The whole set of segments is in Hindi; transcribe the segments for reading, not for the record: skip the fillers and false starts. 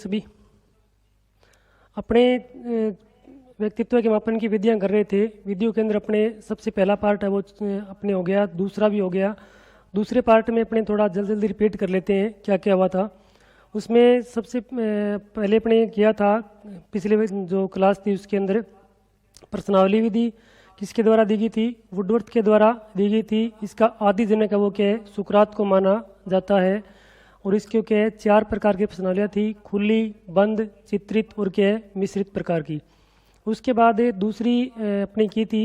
सभी अपने व्यक्तित्व के मापन की विधियां कर रहे थे। विधियों के अंदर अपने सबसे पहला पार्ट है वो अपने हो गया, दूसरा भी हो गया। दूसरे पार्ट में अपने थोड़ा जल्दी जल्दी रिपीट कर लेते हैं क्या क्या हुआ था। उसमें सबसे पहले अपने किया था पिछले जो क्लास थी उसके अंदर प्रश्नावली विधि किसके द्वारा दी गई थी? वुडवर्थ के द्वारा दी गई थी। इसका आदि जनक है वो क्या है? सुकरात को माना जाता है। और इसके क्या है? 4 प्रकार की प्रश्नावलियाँ थी, खुली, बंद, चित्रित और क्या है? मिश्रित प्रकार की। उसके बाद दूसरी अपनी की थी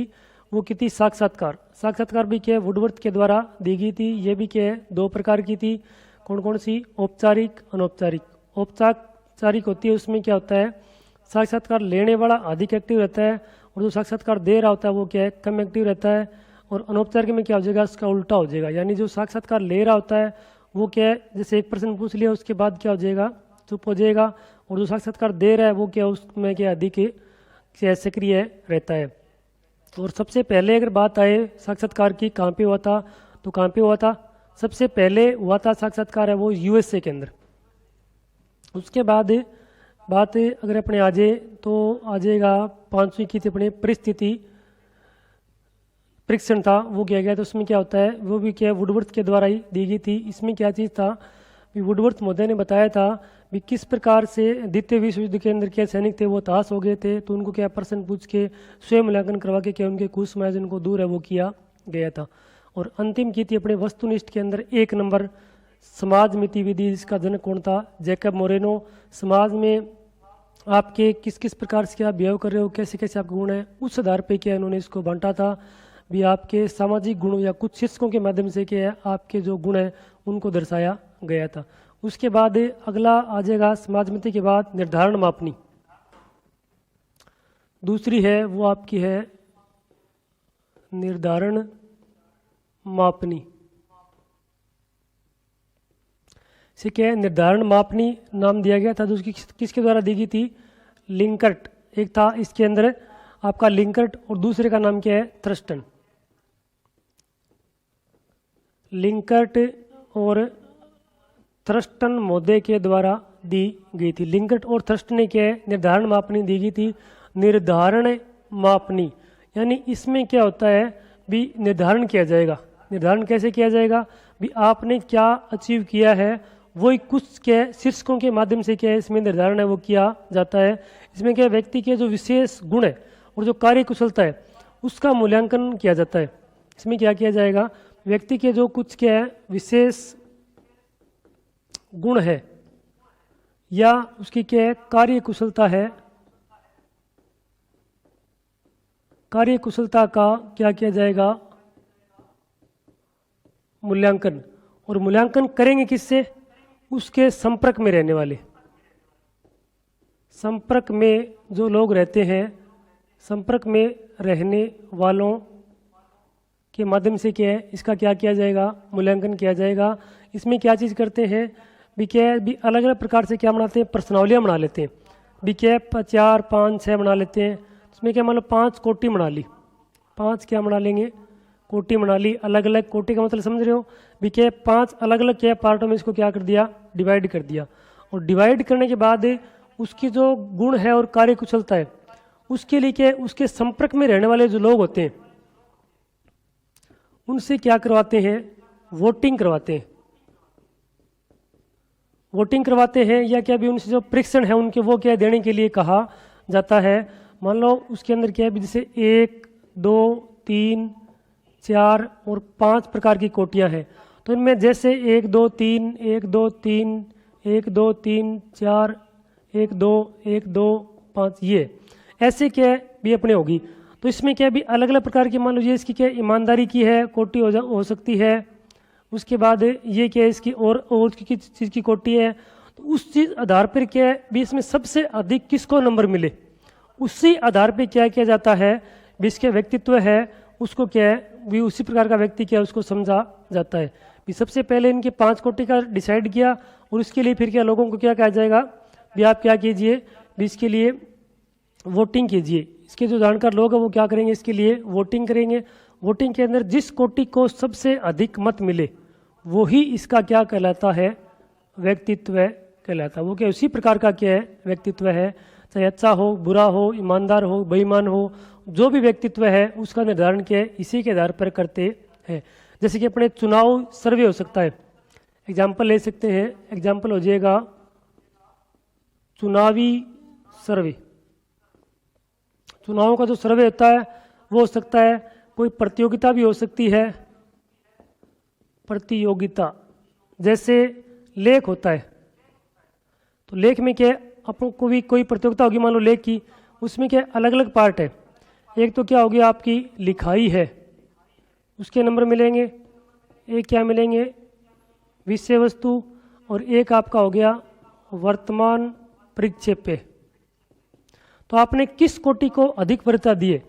वो की थी साक्षात्कार। साक्षात्कार भी क्या है? वुडवर्थ के द्वारा दी गई थी। ये भी क्या है? 2 प्रकार की थी। कौन कौन सी? औपचारिक, अनौपचारिक। औपचारिक होती है उसमें क्या होता है? साक्षात्कार लेने वाला अधिक एक्टिव रहता है और जो साक्षात्कार दे रहा होता है वो क्या है? कम एक्टिव रहता है। और अनौपचारिक में क्या हो जाएगा? इसका उल्टा हो जाएगा, यानी जो साक्षात्कार ले रहा होता है वो क्या है? जैसे एक प्रश्न पूछ लिया उसके बाद क्या हो जाएगा? चुप हो जाएगा। और जो साक्षात्कार दे रहा है वो क्या उसमें क्या अधिक सक्रिय रहता है। और सबसे पहले अगर बात आए साक्षात्कार की कहाँ पे हुआ था, तो कहाँ पे हुआ था? सबसे पहले हुआ था साक्षात्कार है वो यूएसए के अंदर। उसके बाद बात अगर अपने आ जाए तो आ जाएगा 5वीं की थी अपने परिस्थिति परीक्षण था, वो किया गया। तो उसमें क्या होता है? वो भी क्या वुडवर्थ के द्वारा ही दी गई थी। इसमें क्या चीज़ था? वुडवर्थ महोदय ने बताया था भी किस प्रकार से द्वितीय विश्व युद्ध के अंदर क्या सैनिक थे वो हताश हो गए थे, तो उनको क्या प्रश्न पूछ के स्वयं मूल्यांकन करवा के क्या उनके कुसमय जिनको दूर है वो किया गया था। और अंतिम की थी अपने वस्तुनिष्ठ के अंदर 1 नंबर समाज मिति विधि, जिसका जनक कौन था? Jacob Moreno. समाज में आपके किस किस प्रकार से क्या बिहेव कर रहे हो, कैसे कैसे आपके गुण है, उस आधार पर क्या इन्होंने इसको बांटा था भी आपके सामाजिक गुणों या कुछ शिक्षकों के माध्यम से क्या है आपके जो गुण है उनको दर्शाया गया था। उसके बाद अगला आ जाएगा समाज मिति के बाद निर्धारण मापनी। दूसरी है वो आपकी है निर्धारण मापनी। से क्या है? निर्धारण मापनी नाम दिया गया था। जो उसकी किसके द्वारा दी गई थी? लिंकर्ट एक था इसके अंदर आपका लिंकर्ट, और दूसरे का नाम क्या है? थ्रस्टन। लिंकर्ट और थ्रस्टन महोदय के द्वारा दी गई थी। लिंकर्ट और थ्रस्टन ने क्या है? निर्धारण मापनी दी गई थी। निर्धारण मापनी यानी इसमें क्या होता है भी निर्धारण किया जाएगा। निर्धारण कैसे किया जाएगा भी आपने क्या अचीव किया है वही कुछ क्या शीर्षकों के माध्यम से क्या है इसमें निर्धारण है वो किया जाता है। इसमें क्या व्यक्ति के जो विशेष गुण है और जो कार्य कुशलता है उसका मूल्यांकन किया जाता है। इसमें क्या किया जाएगा? व्यक्ति के जो कुछ क्या है विशेष गुण है या उसकी क्या है कार्य कुशलता है, कार्य कुशलता का क्या किया जाएगा? मूल्यांकन। और मूल्यांकन करेंगे किससे? उसके संपर्क में रहने वाले, संपर्क में जो लोग रहते हैं, संपर्क में रहने वालों के माध्यम से क्या है इसका क्या किया जाएगा? मूल्यांकन किया जाएगा। इसमें क्या चीज़ करते हैं भी क्या है भी अलग अलग प्रकार से क्या बनाते हैं? प्रश्नावलियाँ बना लेते हैं भी क्या 4, 5, 6 बना लेते हैं। इसमें क्या मान लो 5 कोटि बना ली, 5 क्या बना लेंगे? कोटि बना ली। अलग अलग कोटि का मतलब समझ रहे हो भी क्या 5 अलग अलग क्या पार्टों में इसको क्या कर दिया? डिवाइड कर दिया। और डिवाइड करने के बाद उसकी जो गुण है और कार्य कुशलता है उसके लिए क्या उसके संपर्क में रहने वाले जो लोग होते हैं उनसे क्या करवाते हैं? वोटिंग करवाते हैं। वोटिंग करवाते हैं या क्या भी उनसे जो परीक्षण है उनके वो क्या देने के लिए कहा जाता है। मान लो उसके अंदर क्या है जैसे 1, 2, 3, 4 और 5 प्रकार की कोटियां हैं। तो इनमें जैसे 1, 2, 3, 1, 2, 3, 1, 2, 3, 4, 1, 2, 1, 2, 5 ये ऐसे क्या भी अपने होगी। तो इसमें क्या भी अलग अलग प्रकार की मान लीजिए इसकी क्या ईमानदारी की है कोटि हो सकती है। उसके बाद ये क्या है इसकी और किस चीज़ की कोटि है। तो उस चीज़ आधार पर क्या है भी इसमें सबसे अधिक किसको नंबर मिले उसी आधार पर क्या किया जाता है भी इसके व्यक्तित्व है उसको क्या है भी उसी प्रकार का व्यक्ति क्या उसको समझा जाता है। भी सबसे पहले इनके 5 कोटि का डिसाइड किया और उसके लिए फिर क्या लोगों को क्या कहा जाएगा भी आप क्या कीजिए भी इसके लिए वोटिंग कीजिए। इसके जो जानकार लोग हैं वो क्या करेंगे? इसके लिए वोटिंग करेंगे। वोटिंग के अंदर जिस कोटि को सबसे अधिक मत मिले वही इसका क्या कहलाता है? व्यक्तित्व कहलाता है। वो क्या उसी प्रकार का क्या है व्यक्तित्व है, चाहे अच्छा हो, बुरा हो, ईमानदार हो, बेईमान हो, जो भी व्यक्तित्व है उसका निर्धारण क्या है इसी के आधार पर करते हैं। जैसे कि अपने चुनाव सर्वे हो सकता है, एग्जाम्पल ले सकते हैं, एग्जाम्पल हो जाएगा चुनावी सर्वे। चुनावों का जो सर्वे होता है वो हो सकता है, कोई प्रतियोगिता भी हो सकती है, प्रतियोगिता जैसे लेख होता है, तो लेख में क्या अपन को भी कोई प्रतियोगिता होगी मान लो लेख की, उसमें क्या अलग अलग पार्ट है। एक तो क्या होगी आपकी लिखाई है, उसके नंबर मिलेंगे, एक क्या मिलेंगे विषय वस्तु, और एक आपका हो गया वर्तमान परिक्षेप पे। तो आपने किस कोटि को अधिक वरीयता दिए,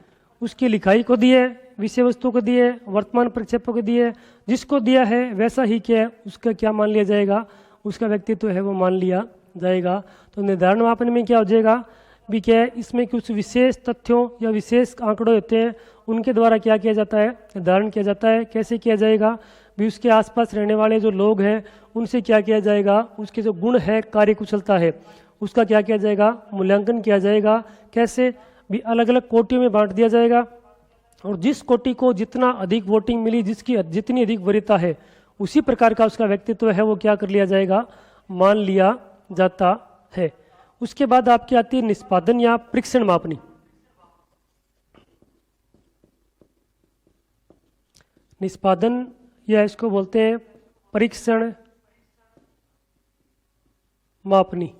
उसकी लिखाई को दिए, विषय वस्तु को दिए, वर्तमान परिक्षेप को दिए, जिसको दिया है वैसा ही क्या है उसका क्या मान लिया जाएगा, उसका व्यक्तित्व है वो मान लिया जाएगा। तो निर्धारण मापन में क्या हो जाएगा भी क्या है, इसमें कुछ विशेष तथ्यों या विशेष आंकड़े होते हैं, उनके द्वारा क्या किया जाता है, निर्धारण किया जाता है। कैसे किया जाएगा भी, उसके आसपास रहने वाले जो लोग हैं उनसे क्या किया जाएगा, उसके जो गुण है, कार्यकुशलता है, उसका क्या किया जाएगा, मूल्यांकन किया जाएगा। कैसे भी, अलग अलग कोटियों में बांट दिया जाएगा, और जिस कोटि को जितना अधिक वोटिंग मिली, जिसकी जितनी अधिक वरीयता है, उसी प्रकार का उसका व्यक्तित्व है वो क्या कर लिया जाएगा, मान लिया जाता है। उसके बाद आपकी आती है निष्पादन या परीक्षण मापनी। निष्पादन या इसको बोलते हैं परीक्षण मापनी।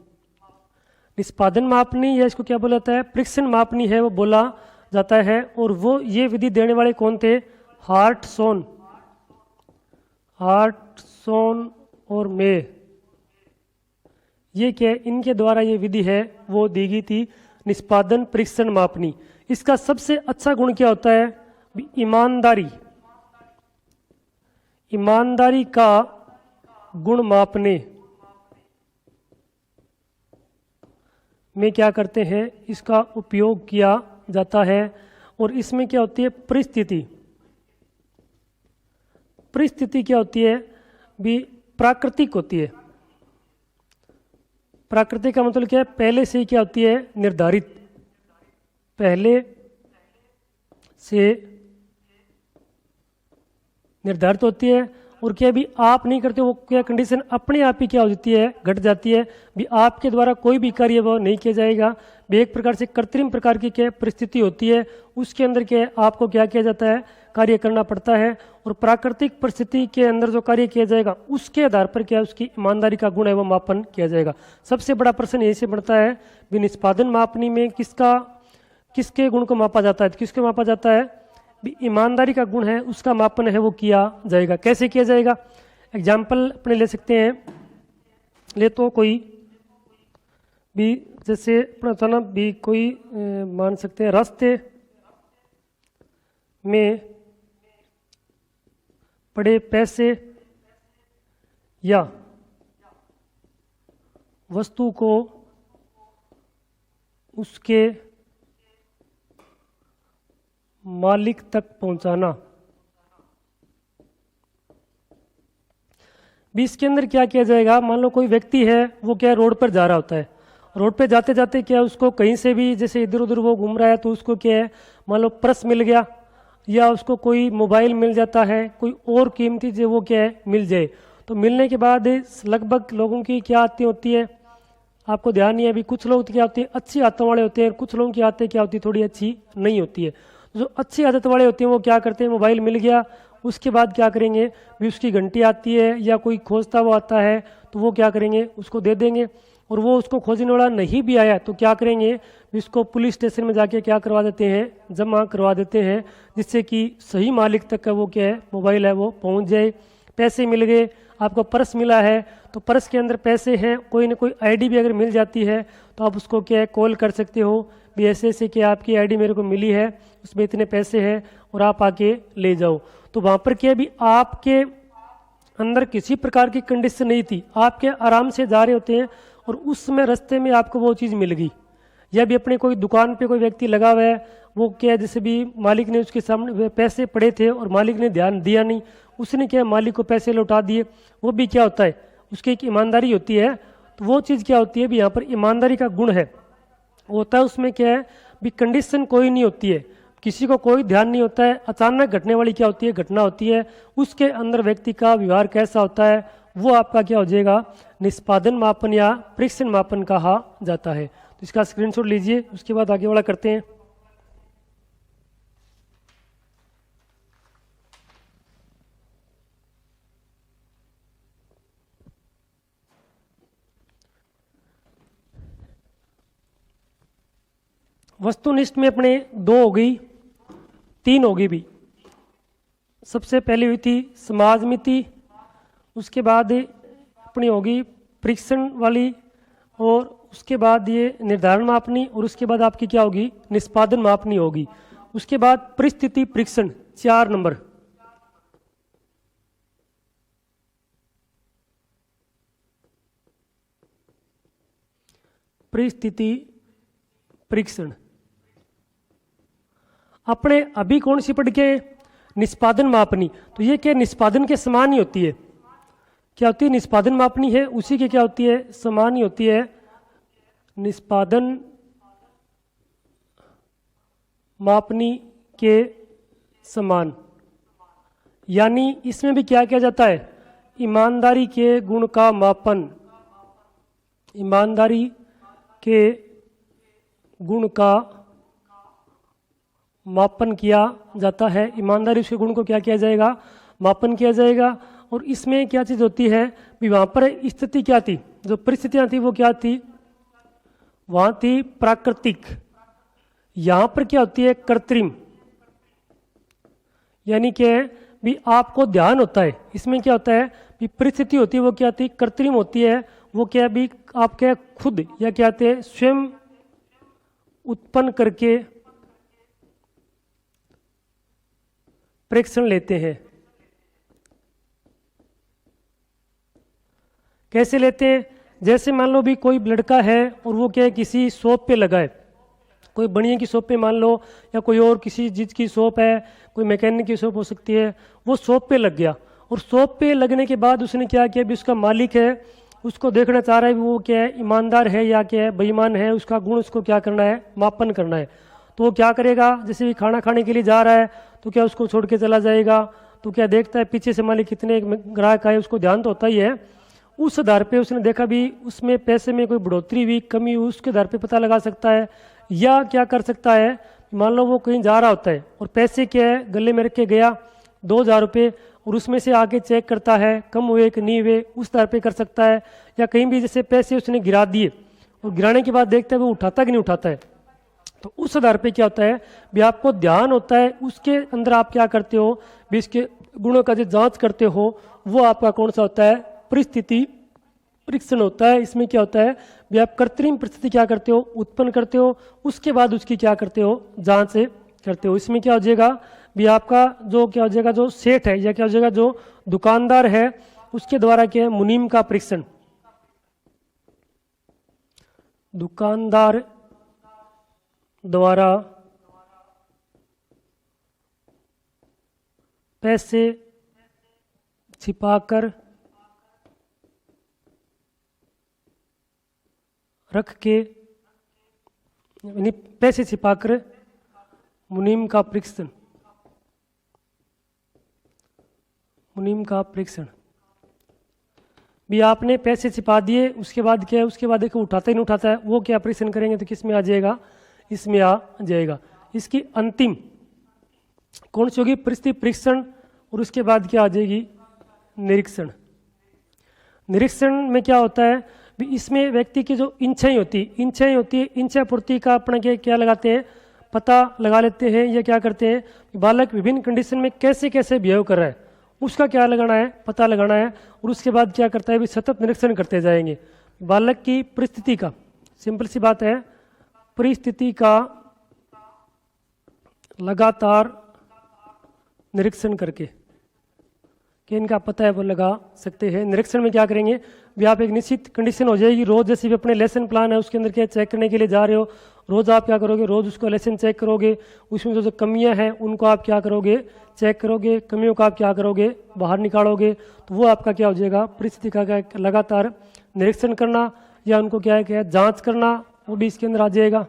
निष्पादन मापनी या इसको क्या बोला जाता है, परीक्षण मापनी है वो बोला जाता है। और वो ये विधि देने वाले कौन थे, हार्टसॉन और मे, ये क्या है, इनके द्वारा ये विधि है वो दी गई थी, निष्पादन परीक्षण मापनी। इसका सबसे अच्छा गुण क्या होता है, ईमानदारी। ईमानदारी का गुण मापने में क्या करते हैं, इसका उपयोग किया जाता है। और इसमें क्या होती है, परिस्थिति। परिस्थिति क्या होती है भी, प्राकृतिक होती है। प्राकृतिक का मतलब क्या है, पहले से ही क्या होती है, निर्धारित, पहले से निर्धारित होती है। और क्या भी आप नहीं करते, वो क्या कंडीशन अपने आप ही क्या हो जाती है, घट जाती है भी, आपके द्वारा कोई भी कार्य वो नहीं किया जाएगा भी। एक प्रकार से कृत्रिम प्रकार की क्या परिस्थिति होती है, उसके अंदर क्या आपको क्या किया जाता है, कार्य करना पड़ता है। और प्राकृतिक परिस्थिति के अंदर जो कार्य किया जाएगा उसके आधार पर क्या उसकी ईमानदारी का गुण है वो मापन किया जाएगा। सबसे बड़ा प्रश्न यही से बढ़ता है भी, निष्पादन मापनी में किसके गुण को मापा जाता है, किसको मापा जाता है भी, ईमानदारी का गुण है उसका मापन है वो किया जाएगा। कैसे किया जाएगा, एग्जाम्पल अपने ले सकते हैं, ले तो कोई भी जैसे अपना था ना भी, कोई मान सकते हैं रास्ते में पड़े पैसे या वस्तु को उसके मालिक तक पहुंचाना। भी इसके अंदर क्या किया जाएगा, मान लो कोई व्यक्ति है वो क्या रोड पर जा रहा होता है, रोड पे जाते जाते क्या उसको कहीं से भी जैसे इधर उधर वो घूम रहा है तो उसको क्या है, मान लो पर्स मिल गया या उसको कोई मोबाइल मिल जाता है, कोई और कीमती चीज वो क्या है मिल जाए। तो मिलने के बाद लगभग लोगों की क्या आदतें होती है, आपको ध्यान नहीं है अभी, कुछ लोग क्या होते हैं अच्छी आदतों वाले होते हैं, कुछ लोगों की आदतें क्या होती है थोड़ी अच्छी नहीं होती है। जो अच्छी आदत वाले होते हैं वो क्या करते हैं, मोबाइल मिल गया उसके बाद क्या करेंगे भी, उसकी घंटी आती है या कोई खोजता हुआ आता है तो वो क्या करेंगे उसको दे देंगे। और वो उसको खोजने वाला नहीं भी आया तो क्या करेंगे भी, उसको पुलिस स्टेशन में जाके क्या करवा देते हैं, जमा करवा देते हैं, जिससे कि सही मालिक तक का वो क्या है मोबाइल है वो पहुंच जाए। पैसे मिल गए, आपको पर्स मिला है तो पर्स के अंदर पैसे हैं, कोई ना कोई आईडी भी अगर मिल जाती है तो आप उसको क्या है कॉल कर सकते हो भी, ऐसे ऐसे कि आपकी आईडी मेरे को मिली है, उसमें इतने पैसे हैं और आप आके ले जाओ। तो वहाँ पर क्या भी आपके अंदर किसी प्रकार की कंडीशन नहीं थी, आपके आराम से जा रहे होते हैं और उस समय रास्ते में आपको वो चीज़ मिल गई। या भी अपने कोई दुकान पे कोई व्यक्ति लगा हुआ है, वो क्या जैसे भी मालिक ने उसके सामने पैसे पड़े थे और मालिक ने ध्यान दिया नहीं, उसने क्या मालिक को पैसे लौटा दिए, वो भी क्या होता है उसकी एक ईमानदारी होती है। तो वो चीज़ क्या होती है भी यहाँ पर ईमानदारी का गुण है, वो होता है उसमें क्या है भी कंडीशन कोई नहीं होती है, किसी को कोई ध्यान नहीं होता है, अचानक घटने वाली क्या होती है घटना होती है, उसके अंदर व्यक्ति का व्यवहार कैसा होता है वो आपका क्या हो जाएगा निष्पादन मापन या परीक्षण मापन कहा जाता है। तो इसका स्क्रीनशॉट लीजिए, उसके बाद आगे वाला करते हैं। वस्तुनिष्ठ में अपने 2 हो गई, 3 हो गई भी। सबसे पहली हुई थी समाज मिति, उसके बाद अपनी होगी परीक्षण वाली, और उसके बाद ये निर्धारण मापनी, और उसके बाद आपकी क्या होगी निष्पादन मापनी होगी। उसके बाद परिस्थिति परीक्षण 4 नंबर। परिस्थिति परीक्षण अपने अभी कौन सी पढ़ के निष्पादन मापनी, तो ये क्या निष्पादन के समान ही होती है, क्या होती है निष्पादन मापनी है उसी के क्या होती है समान ही होती है, निष्पादन मापनी के समान। यानी इसमें भी क्या किया जाता है ईमानदारी के गुण का मापन, ईमानदारी के गुण का मापन किया जाता है, ईमानदारी उसके गुण को क्या किया जाएगा मापन किया जाएगा। और इसमें क्या चीज़ होती है भी वहाँ पर स्थिति क्या थी, जो परिस्थितियाँ थी वो क्या थी, वहाँ थी प्राकृतिक, यहाँ पर क्या होती है कृत्रिम। यानी कि भी आपको ध्यान होता है, इसमें क्या होता है भी परिस्थिति होती है वो क्या थी कृत्रिम होती है, वो क्या भी आप क्या खुद या क्या कहते हैं स्वयं उत्पन्न करके परीक्षण लेते हैं। कैसे लेते हैं, जैसे मान लो भी कोई लड़का है और वो क्या है किसी शॉप पे लगा है, कोई बनिए की शॉप पे मान लो, या कोई और किसी चीज़ की शॉप है, कोई मैकेनिक की शॉप हो सकती है, वो शॉप पे लग गया, और शॉप पे लगने के बाद उसने क्या किया भी उसका मालिक है उसको देखना चाह रहा है वो क्या है ईमानदार है या क्या है बेईमान है, उसका गुण उसको क्या करना है मापन करना है। तो वो क्या करेगा, जैसे भी खाना खाने के लिए जा रहा है तो क्या उसको छोड़ के चला जाएगा, तो क्या देखता है पीछे से मालिक कितने ग्राहक आए, उसको ध्यान तो होता ही है। उस आधार पे उसने देखा भी उसमें पैसे में कोई बढ़ोतरी हुई कमी हुई, उसके आधार पे पता लगा सकता है। या क्या कर सकता है, मान लो वो कहीं जा रहा होता है और पैसे क्या है गले में रख के गया 2000 रुपये, और उसमें से आके चेक करता है कम हुए कि नहीं हुए, उस आधार पे कर सकता है। या कहीं भी जैसे पैसे उसने गिरा दिए और गिराने के बाद देखता है वो उठाता कि नहीं उठाता है, तो उस आधार पे क्या होता है भी आपको ध्यान होता है, उसके अंदर आप क्या करते हो भी इसके गुणों का जो जांच करते हो वो आपका कौन सा होता है परिस्थिति परीक्षण होता है। इसमें क्या होता है भी आप कृत्रिम परिस्थिति क्या करते हो उत्पन्न करते हो, उसके बाद उसकी क्या करते हो जांच करते हो। इसमें क्या हो जाएगा भी आपका जो क्या हो जाएगा जो सेठ है या क्या हो जाएगा जो दुकानदार है उसके द्वारा क्या है मुनीम का परीक्षण, दुकानदार द्वारा पैसे छिपाकर रख के, यानी पैसे छिपाकर मुनीम का परीक्षण, मुनीम का परीक्षण भी आपने पैसे छिपा दिए, उसके बाद क्या है उसके बाद देखो उठाता ही नहीं उठाता है, वो क्या परीक्षण करेंगे तो किस में आ जाएगा इसमें आ जाएगा। इसकी अंतिम कौन सी होगी परिस्थिति परीक्षण, और उसके बाद क्या आ जाएगी निरीक्षण। निरीक्षण में क्या होता है भी इसमें व्यक्ति की जो इच्छाएं होती है इच्छा पूर्ति का अपना क्या लगाते हैं पता लगा लेते हैं, या क्या करते हैं बालक विभिन्न कंडीशन में कैसे कैसे बिहेव कर रहा है उसका क्या लगाना है पता लगाना है। और उसके बाद क्या करता है भी सतत निरीक्षण करते जाएंगे बालक की परिस्थिति का, सिंपल सी बात है परिस्थिति का लगातार निरीक्षण करके कि इनका पता है वो लगा सकते हैं। निरीक्षण में क्या करेंगे भी आप एक निश्चित कंडीशन हो जाएगी, रोज जैसे भी अपने लेसन प्लान है उसके अंदर क्या चेक करने के लिए जा रहे हो, रोज आप क्या करोगे रोज उसको लेसन चेक करोगे, उसमें जो कमियां हैं उनको आप क्या करोगे चेक करोगे, कमियों का आप क्या करोगे बाहर निकालोगे। तो वो आपका क्या हो जाएगा परिस्थिति का लगातार निरीक्षण करना। या उनको क्या है जांच करना, वो भी इसके अंदर आ जाएगा।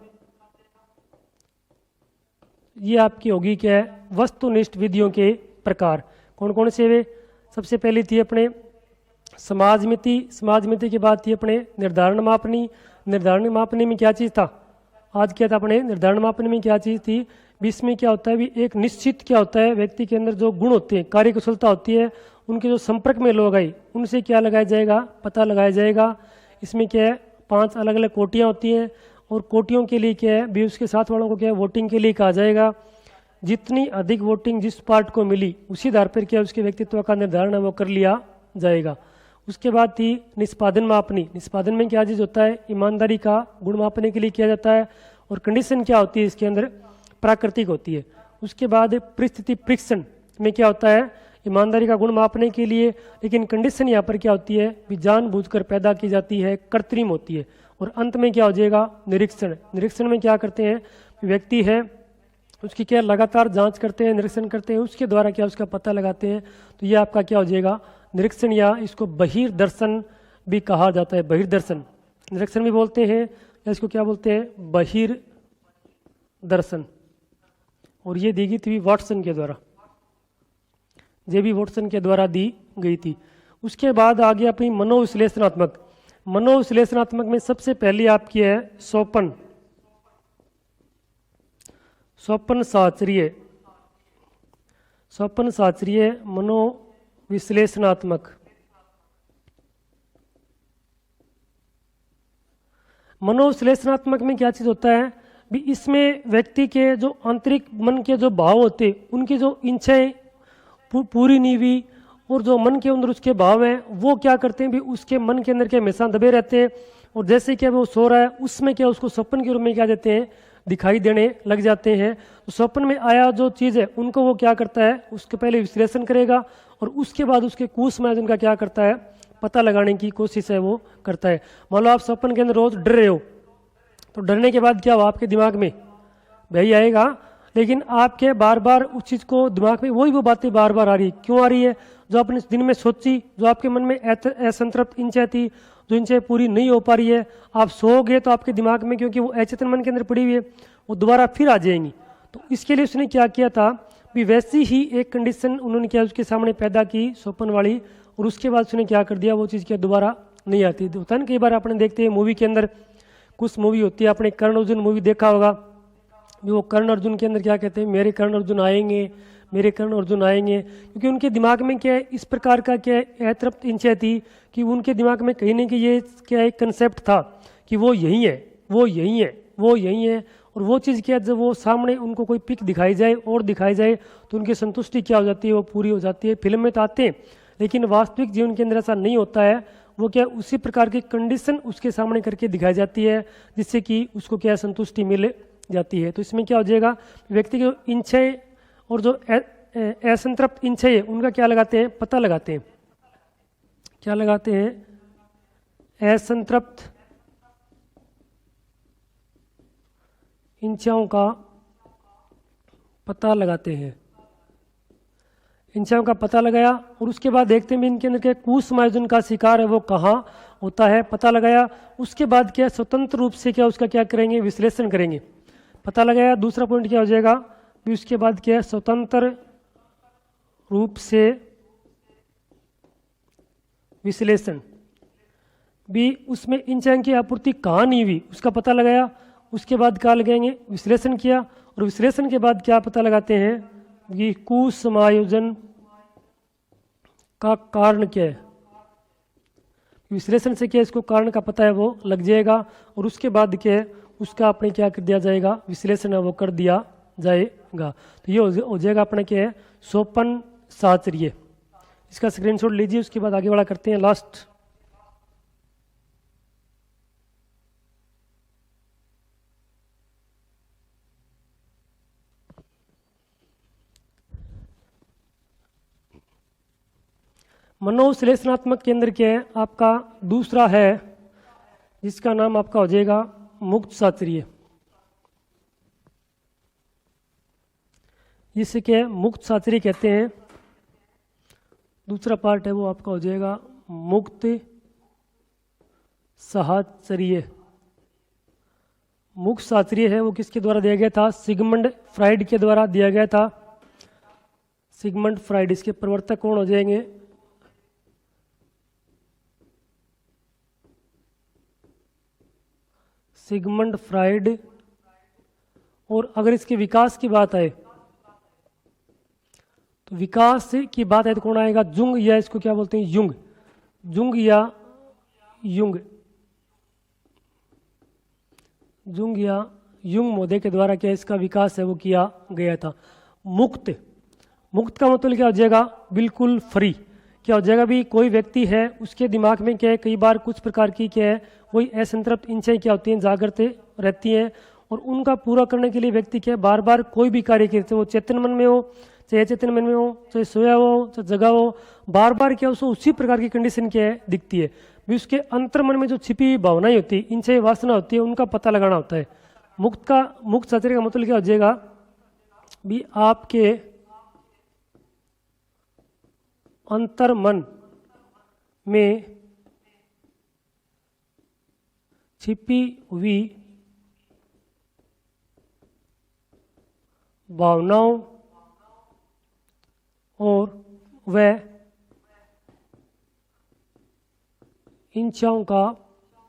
ये आपकी होगी क्या है वस्तुनिष्ठ विधियों के प्रकार। कौन कौन से वे? सबसे पहली थी अपने समाजमिति, समाजमिति के बाद थी अपने निर्धारण मापनी। निर्धारण मापनी में क्या चीज़ था? आज क्या था अपने निर्धारण मापनी में क्या चीज़ थी? इसमें क्या होता है भी एक निश्चित क्या होता है व्यक्ति के अंदर जो गुण होते हैं, कार्यकुशलता होती है, उनके जो संपर्क में लोग आई उनसे क्या लगाया जाएगा? पता लगाया जाएगा। इसमें क्या है 5 अलग अलग कोटियाँ होती हैं और कोटियों के लिए क्या है भी उसके साथ वालों को क्या है वोटिंग के लिए कहा जाएगा। जितनी अधिक वोटिंग जिस पार्ट को मिली उसी आधार पर क्या उसके व्यक्तित्व का निर्धारण है वो कर लिया जाएगा। उसके बाद थी निष्पादन मापनी। निष्पादन में क्या चीज़ होता है? ईमानदारी का गुण मापने के लिए किया जाता है। और कंडीशन क्या होती है इसके अंदर? प्राकृतिक होती है। उसके बाद परिस्थिति परीक्षण में क्या होता है? ईमानदारी का गुण मापने के लिए, लेकिन कंडीशन यहाँ पर क्या होती है भी जानबूझकर पैदा की जाती है, कृत्रिम होती है। और अंत में क्या हो जाएगा? निरीक्षण। निरीक्षण में क्या करते हैं? व्यक्ति है उसकी क्या लगातार जांच करते हैं, निरीक्षण करते हैं, उसके द्वारा क्या उसका पता लगाते हैं। तो ये आपका क्या हो जाएगा? निरीक्षण, या इसको बहिर्दर्शन भी कहा जाता है। बहिर्दर्शन निरीक्षण भी बोलते हैं, या इसको क्या बोलते हैं? बहिर्दर्शन। और ये दी गई थी वाटसन के द्वारा, ये भी वाटसन के द्वारा दी गई थी। उसके बाद आगे अपनी मनोविश्लेषणात्मक। मनोविश्लेषणात्मक में सबसे पहली आपकी है सोपन शास्त्रीय। सोपन शास्त्रीय मनोविश्लेषणात्मक। मनोविश्लेषणात्मक में क्या चीज़ होता है भी इसमें व्यक्ति के जो आंतरिक मन के जो भाव होते उनकी जो इच्छाएं पूरी नहीं हुई और जो मन के अंदर उसके भाव हैं वो क्या करते हैं भी उसके मन के अंदर के हमेशा दबे रहते हैं। और जैसे कि वो सो रहा है उसमें क्या उसको स्वप्न के रूप में क्या देते हैं? दिखाई देने लग जाते हैं। तो स्वप्न में आया जो चीज़ है उनको वो क्या करता है? उसके पहले विश्लेषण करेगा और उसके बाद उसके कुसमय उनका क्या करता है? पता लगाने की कोशिश है वो करता है। मान लो आप स्वप्न के अंदर रोज डर रहे हो, तो डरने के बाद क्या हो? आपके दिमाग में भय आएगा, लेकिन आपके बार बार उस चीज़ को दिमाग में वही वो बातें बार बार आ रही। क्यों आ रही है? जो आपने दिन में सोची, जो आपके मन में असंतृप्त इच्छा थी, जो इच्छा पूरी नहीं हो पा रही है, आप सोओगे तो आपके दिमाग में, क्योंकि वो अचेतन मन के अंदर पड़ी हुई है, वो दोबारा फिर आ जाएंगी। तो इसके लिए उसने क्या किया था भी वैसी ही एक कंडीशन उन्होंने क्या उसके सामने पैदा की स्वप्न वाली, और उसके बाद उसने क्या कर दिया वो चीज़ क्या दोबारा नहीं आती। होता है ना कई बार आपने देखते हैं मूवी के अंदर कुछ मूवी होती है, आपने कर्ण अर्जुन मूवी देखा होगा, वो कर्ण अर्जुन के अंदर क्या कहते हैं? मेरे कर्ण अर्जुन आएंगे, मेरे कर्ण अर्जुन आएंगे। क्योंकि उनके दिमाग में क्या है इस प्रकार का क्या अतृप्त इच्छा थी कि उनके दिमाग में कहीं ना कहीं ये क्या एक कंसेप्ट था कि वो यही है, वो यही है, वो यही है। और वो चीज़ क्या जब वो सामने उनको कोई पिक दिखाई जाए और दिखाई जाए तो उनकी संतुष्टि क्या हो जाती है? वो पूरी हो जाती है। फिल्म में तो आते हैं, लेकिन वास्तविक जीवन के अंदर ऐसा नहीं होता है। वो क्या उसी प्रकार की कंडीशन उसके सामने करके दिखाई जाती है जिससे कि उसको क्या संतुष्टि मिल जाती है। तो इसमें क्या हो जाएगा? व्यक्ति की इच्छाएं और जो असंतृप्त इच्छाएं है उनका क्या लगाते हैं? पता लगाते हैं। क्या लगाते हैं? असंतृप्त इच्छाओं का पता लगाते हैं। इच्छाओं का पता लगाया और उसके बाद देखते हैं इनके अंदर के कुसमायोजन का शिकार है वो कहाँ होता है, पता लगाया। उसके बाद क्या स्वतंत्र रूप से क्या उसका क्या करेंगे? विश्लेषण करेंगे। पता लगाया। दूसरा पॉइंट क्या हो जाएगा? भी उसके बाद क्या स्वतंत्र रूप से विश्लेषण। भी उसमें इच्छाओं की आपूर्ति कहाँ नहीं हुई उसका पता लगाया। उसके बाद क्या लगाएंगे? विश्लेषण किया। और विश्लेषण के बाद क्या पता लगाते हैं? ये कुसमायोजन का कारण क्या है। विश्लेषण से क्या इसको कारण का पता है वो लग जाएगा। और उसके बाद क्या है उसका अपने क्या कर दिया जाएगा? विश्लेषण है वो कर दिया जाएगा। तो ये हो जाएगा अपना क्या है? सोपन शास्त्रीय। इसका स्क्रीनशॉट लीजिए, उसके बाद आगे बढ़ा करते हैं लास्ट। मनोविश्लेषणात्मक केंद्र के आपका दूसरा है जिसका नाम आपका हो जाएगा मुक्त शास्त्रीय। जिसे क्या मुक्त शास्त्रीय कहते हैं। दूसरा पार्ट है वो आपका हो जाएगा मुक्त साहचर्य। मुक्त साहचर्य है वो किसके द्वारा दिया गया था? सिगमंड फ्राइड के द्वारा दिया गया था। सिगमंड फ्राइड, इसके प्रवर्तक कौन हो जाएंगे? Sigmund Freud. और अगर इसके विकास की बात आए तो विकास की बात है तो कौन आएगा? जुंग, या इसको क्या बोलते हैं? युंग। जुंग या युंग, जुंग या युंग महोदय के द्वारा क्या इसका विकास है वो किया गया था। मुक्त, मुक्त का मतलब क्या हो जाएगा? बिल्कुल फ्री। क्या हो जाएगा भी? कोई व्यक्ति है उसके दिमाग में क्या है, कई बार कुछ प्रकार की क्या है, वही असंतृप्त इच्छाएं क्या होती हैं, जागृत रहती हैं, और उनका पूरा करने के लिए व्यक्ति क्या है, बार बार कोई भी कार्य करते, वो चेतन मन में हो, चाहे अचेतन मन में हो, चाहे सोया हो, चाहे जगा हो, बार बार क्या उसको उसी प्रकार की कंडीशन क्या है, दिखती है भी। उसके अंतर मन में जो छिपी हुई भावनाएं होती है, इनसे वासना होती है, उनका पता लगाना होता है। मुक्त साहचर्य का मतलब क्या हो जाएगा भी? आपके अंतर मन में छिपी हुई भावनाओं और वह इच्छाओं का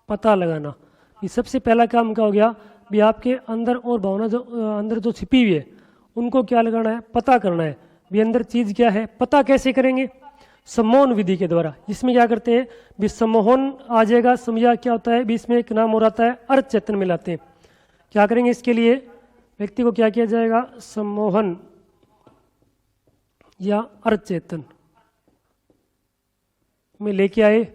पता लगाना। ये सबसे पहला काम क्या हो गया भी? आपके अंदर और भावना जो अंदर जो छिपी हुई है उनको क्या लगाना है? पता करना है भी अंदर चीज क्या है। पता कैसे करेंगे? सम्मोहन विधि के द्वारा। इसमें क्या करते हैं भी? सम्मोहन आ जाएगा। समझा क्या होता है भी? इसमें एक नाम हो रहा है अर्थ चेतन में लाते हैं। क्या करेंगे इसके लिए? व्यक्ति को क्या किया जाएगा? सम्मोहन या अर्थ चेतन में लेके आए।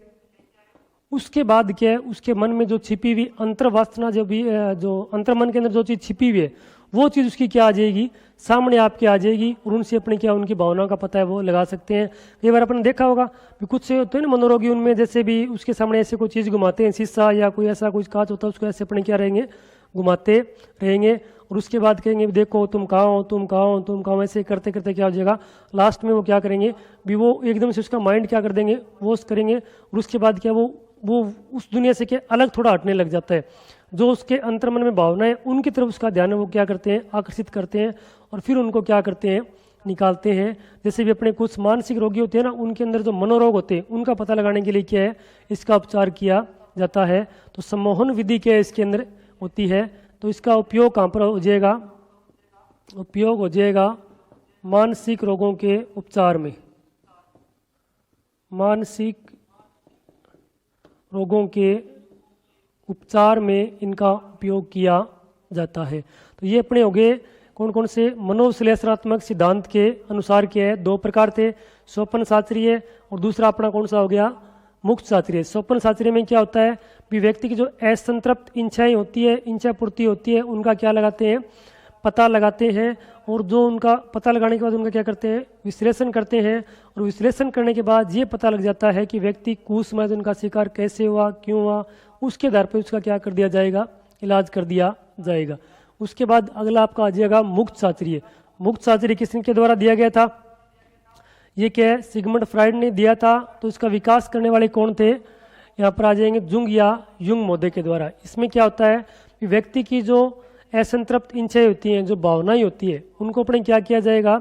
उसके बाद क्या है, उसके मन में जो छिपी हुई अंतर्वासना जो भी जो अंतर्मन के अंदर जो चीज छिपी हुई है वो चीज उसकी क्या आ जाएगी? सामने आपके आ जाएगी, और उनसे अपने क्या उनकी भावनाओं का पता है वो लगा सकते हैं। कई बार अपन देखा होगा कि कुछ से होते हैं ना मनोरोगी, उनमें जैसे भी उसके सामने ऐसे कोई चीज घुमाते हैं, शीशा या कोई ऐसा कुछ कांच होता है, उसको ऐसे अपने क्या रहेंगे? घुमाते रहेंगे, और उसके बाद कहेंगे देखो तुम कहाँ हो, तुम कहाँ हो, तुम कहाँ हो। ऐसे करते करते क्या हो जाएगा? लास्ट में वो क्या करेंगे भी? वो एकदम से उसका माइंड क्या कर देंगे? वो करेंगे, और उसके बाद क्या वो उस दुनिया से क्या अलग थोड़ा हटने लग जाता है। जो उसके अंतर्मन में भावनाएं उनकी तरफ उसका ध्यान है वो क्या करते हैं? आकर्षित करते हैं, और फिर उनको क्या करते हैं? निकालते हैं। जैसे भी अपने कुछ मानसिक रोगी होते हैं ना, उनके अंदर जो मनोरोग होते हैं उनका पता लगाने के लिए क्या है? इसका उपचार किया जाता है। तो सम्मोहन विधि क्या है इसके अंदर होती है। तो इसका उपयोग कहाँ पर हो जाएगा? उपयोग हो जाएगा मानसिक रोगों के उपचार में। मानसिक रोगों के उपचार में इनका उपयोग किया जाता है। तो ये अपने हो गए कौन कौन से? मनोविश्लेषणात्मक सिद्धांत के अनुसार क्या है? दो प्रकार थे, स्वप्न साहचर्य और दूसरा अपना कौन सा हो गया? मुक्त साहचर्य। स्वप्न साहचर्य में क्या होता है भी? व्यक्ति की जो असंतृप्त इच्छाएं होती है, इच्छा पूर्ति होती है, उनका क्या लगाते हैं? पता लगाते हैं, और जो उनका पता लगाने के बाद उनका क्या करते हैं? विश्लेषण करते हैं, और विश्लेषण करने के बाद ये पता लग जाता है कि व्यक्ति कुसमार्जन का शिकार कैसे हुआ, क्यों हुआ, उसके आधार पर उसका क्या कर दिया जाएगा? इलाज कर दिया जाएगा। उसके बाद अगला आपका आ जाएगा मुक्त साहचर्य। मुक्त साहचर्य किसके द्वारा दिया गया था? ये क्या है? सिगमंड फ्राइड ने दिया था। तो इसका विकास करने वाले कौन थे? यहाँ पर आ जाएंगे जुंग या युंग महोदय के द्वारा। इसमें क्या होता है कि व्यक्ति की जो असंतृप्त इच्छाएं होती हैं, जो भावनाएं होती है, उनको अपने क्या किया जाएगा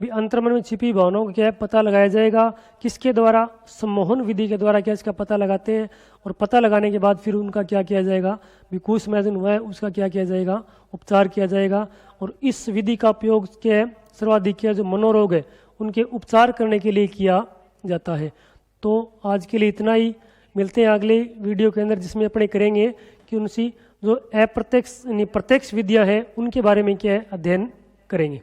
भी? अंतर्मन में छिपी भावनाओं का क्या है? पता लगाया जाएगा। किसके द्वारा? सम्मोहन विधि के द्वारा क्या इसका पता लगाते हैं, और पता लगाने के बाद फिर उनका क्या किया जाएगा भी? कुसमार्जन हुआ है उसका क्या किया जाएगा? उपचार किया जाएगा। और इस विधि का उपयोग क्या है? सर्वाधिक क्या जो मनोरोग है उनके उपचार करने के लिए किया जाता है। तो आज के लिए इतना ही। मिलते हैं अगले वीडियो के अंदर, जिसमें अपने करेंगे कि उनसी जो अप्रत्यक्ष प्रत्यक्ष विधियां हैं उनके बारे में क्या है अध्ययन करेंगे।